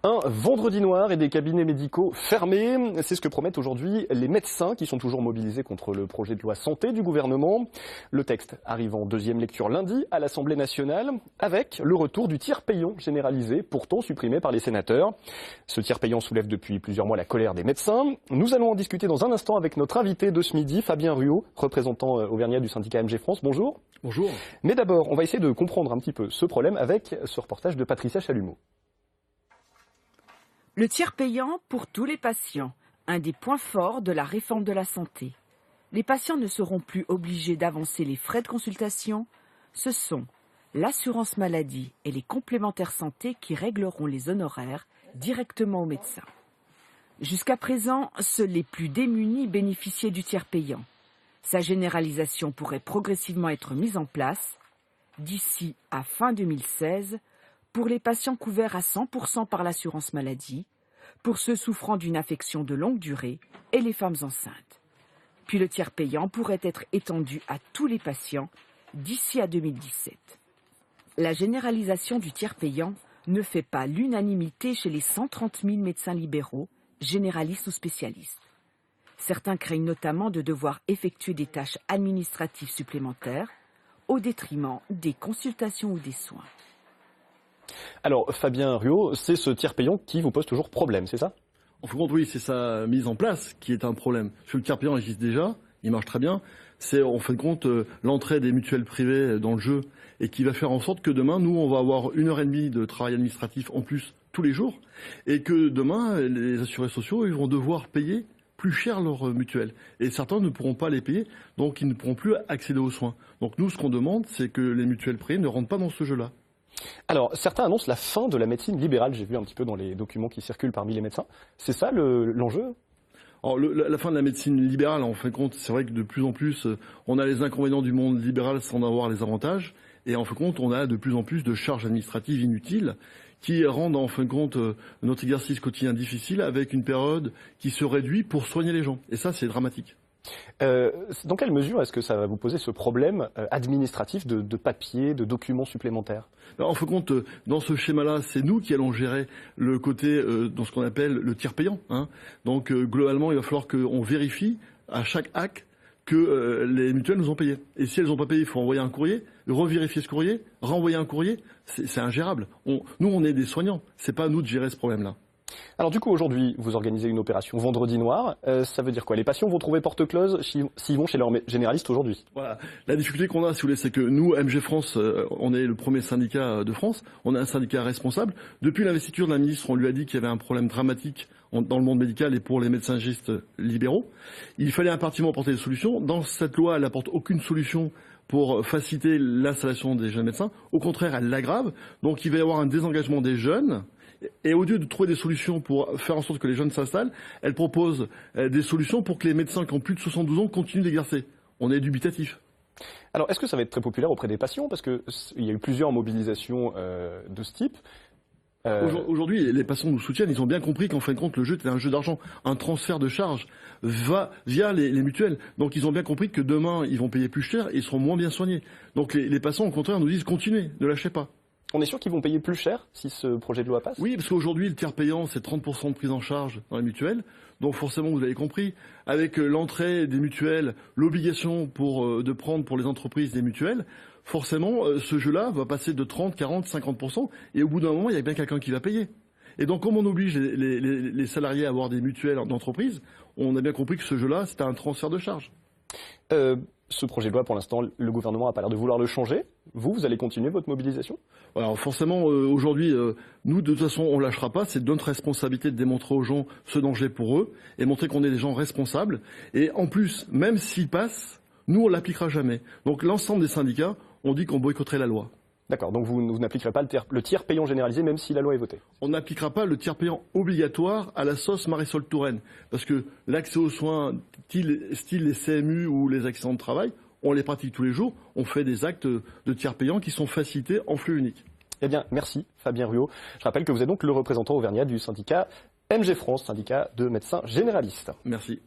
Un vendredi noir et des cabinets médicaux fermés, c'est ce que promettent aujourd'hui les médecins qui sont toujours mobilisés contre le projet de loi santé du gouvernement. Le texte arrive en deuxième lecture lundi à l'Assemblée nationale avec le retour du tiers payant généralisé, pourtant supprimé par les sénateurs. Ce tiers payant soulève depuis plusieurs mois la colère des médecins. Nous allons en discuter dans un instant avec notre invité de ce midi, Fabien Ruot, représentant auvergnat du syndicat MG France. Bonjour. Bonjour. Mais d'abord, on va essayer de comprendre un petit peu ce problème avec ce reportage de Patricia Chalumeau. Le tiers payant pour tous les patients, un des points forts de la réforme de la santé. Les patients ne seront plus obligés d'avancer les frais de consultation. Ce sont l'assurance maladie et les complémentaires santé qui régleront les honoraires directement aux médecins. Jusqu'à présent, seuls les plus démunis bénéficiaient du tiers payant. Sa généralisation pourrait progressivement être mise en place d'ici à fin 2016 pour les patients couverts à 100% par l'assurance maladie, pour ceux souffrant d'une affection de longue durée et les femmes enceintes. Puis le tiers payant pourrait être étendu à tous les patients d'ici à 2017. La généralisation du tiers payant ne fait pas l'unanimité chez les 130 000 médecins libéraux, généralistes ou spécialistes. Certains craignent notamment de devoir effectuer des tâches administratives supplémentaires au détriment des consultations ou des soins. Alors, Fabien Ruot, c'est ce tiers payant qui vous pose toujours problème, c'est ça? En fin de compte, oui, c'est sa mise en place qui est un problème. Parce que le tiers payant existe déjà, il marche très bien. C'est en fin de compte l'entrée des mutuelles privées dans le jeu et qui va faire en sorte que demain, nous, on va avoir 1h30 de travail administratif en plus tous les jours et que demain, les assurés sociaux, ils vont devoir payer plus cher leurs mutuelles. Et certains ne pourront pas les payer, donc ils ne pourront plus accéder aux soins. Donc nous, ce qu'on demande, c'est que les mutuelles privées ne rentrent pas dans ce jeu-là. Alors, certains annoncent la fin de la médecine libérale, j'ai vu un petit peu dans les documents qui circulent parmi les médecins. C'est ça l'enjeu? Alors, la fin de la médecine libérale, en fin de compte, c'est vrai que de plus en plus, on a les inconvénients du monde libéral sans avoir les avantages. Et en fin de compte, on a de plus en plus de charges administratives inutiles qui rendent en fin de compte notre exercice quotidien difficile avec une période qui se réduit pour soigner les gens. Et ça, c'est dramatique. Dans quelle mesure est-ce que ça va vous poser ce problème administratif de papier, de documents supplémentaires? En fin de compte, dans ce schéma-là, c'est nous qui allons gérer le côté dans ce qu'on appelle le tiers payant. Donc globalement, il va falloir qu'on vérifie à chaque acte que les mutuelles nous ont payé. Et si elles n'ont pas payé, il faut envoyer un courrier, revérifier ce courrier, renvoyer un courrier. C'est ingérable. Nous, on est des soignants. C'est pas à nous de gérer ce problème-là. Alors du coup, aujourd'hui, vous organisez une opération Vendredi Noir. Ça veut dire quoi? Les patients vont trouver porte close s'ils vont chez leur généraliste aujourd'hui? Voilà. La difficulté qu'on a, si vous voulez, c'est que nous, MG France, on est le premier syndicat de France. On est un syndicat responsable. Depuis l'investiture de la ministre, on lui a dit qu'il y avait un problème dramatique dans le monde médical et pour les médecins-légistes libéraux. Il fallait impérativement apporter des solutions. Dans cette loi, elle n'apporte aucune solution pour faciliter l'installation des jeunes médecins. Au contraire, elle l'aggrave. Donc il va y avoir un désengagement des jeunes. Et au lieu de trouver des solutions pour faire en sorte que les jeunes s'installent, elle propose des solutions pour que les médecins qui ont plus de 72 ans continuent d'exercer. On est dubitatif. Alors, est-ce que ça va être très populaire auprès des patients? Parce qu'il y a eu plusieurs mobilisations de ce type. Aujourd'hui, les patients nous soutiennent. Ils ont bien compris qu'en fin de compte, le jeu était un jeu d'argent. Un transfert de charges va via les mutuelles. Donc, ils ont bien compris que demain, ils vont payer plus cher et ils seront moins bien soignés. Donc, les patients, au contraire, nous disent continuez, ne lâchez pas. On est sûr qu'ils vont payer plus cher si ce projet de loi passe? Oui, parce qu'aujourd'hui, le tiers payant, c'est 30% de prise en charge dans les mutuelles. Donc forcément, vous avez compris, avec l'entrée des mutuelles, l'obligation de prendre pour les entreprises des mutuelles, forcément, ce jeu-là va passer de 30, 40, 50%. Et au bout d'un moment, il y a bien quelqu'un qui va payer. Et donc, comme on oblige les salariés à avoir des mutuelles d'entreprise, on a bien compris que ce jeu-là, c'était un transfert de charges. Ce projet de loi, pour l'instant, le gouvernement n'a pas l'air de vouloir le changer. Vous allez continuer votre mobilisation? Alors forcément, aujourd'hui, nous, de toute façon, on ne lâchera pas. C'est notre responsabilité de démontrer aux gens ce danger pour eux et montrer qu'on est des gens responsables. Et en plus, même s'il passe, nous, on ne l'appliquera jamais. Donc l'ensemble des syndicats ont dit qu'on boycotterait la loi. D'accord, donc vous n'appliquerez pas le tiers payant généralisé, même si la loi est votée? On n'appliquera pas le tiers payant obligatoire à la sauce Marisol Touraine. Parce que l'accès aux soins, style les CMU ou les accidents de travail, on les pratique tous les jours. On fait des actes de tiers payant qui sont facilités en flux unique. Eh bien, merci Fabien Ruot. Je rappelle que vous êtes donc le représentant auvergnat du syndicat MG France, syndicat de médecins généralistes. Merci.